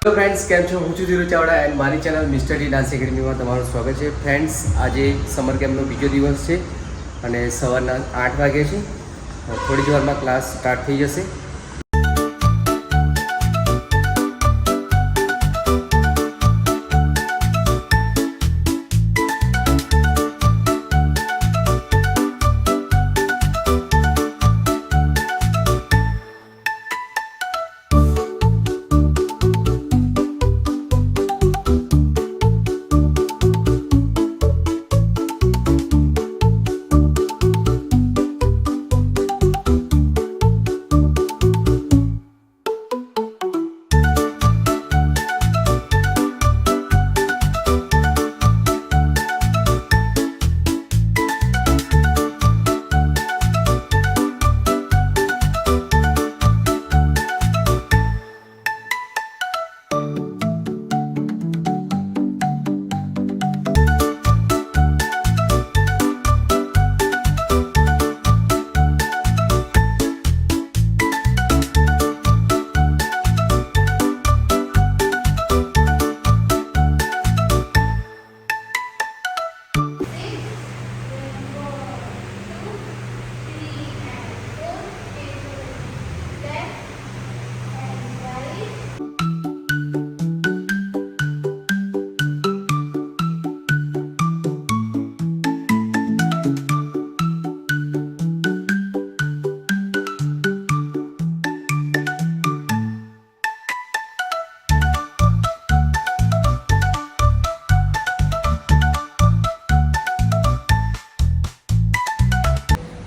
Hello friends, કેમ છો? હું છું ધીરુ ચાવડા એન્ડ મારી ચેનલ મિસ્ટર ડી ડાન્સ એકેડમીમાં તમારું સ્વાગત છે. ફ્રેન્ડ્સ, આજે સમર કેમ્પનો બીજો દિવસ છે અને સવારના 8 વાગે છે. થોડી જ વારમાં ક્લાસ સ્ટાર્ટ થઈ જશે.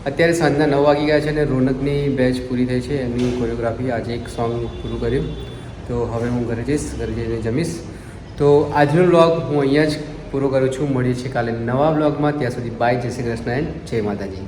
અત્યારે સાંજના 9 વાગી ગયા છે અને રોનકની બેચ પૂરી થઈ છે. એમની કોરિયોગ્રાફી આજે એક સોંગ પૂરું કર્યું. તો હવે હું ઘરે જઈશ, ઘરે જઈને જમીશ. તો આજનો વ્લોગ હું અહીંયા જ પૂરો કરું છું. મળીએ છીએ કાલે નવા વ્લોગમાં. ત્યાં સુધી બાય, જય શ્રી કૃષ્ણ એન્ડ જય માતાજી.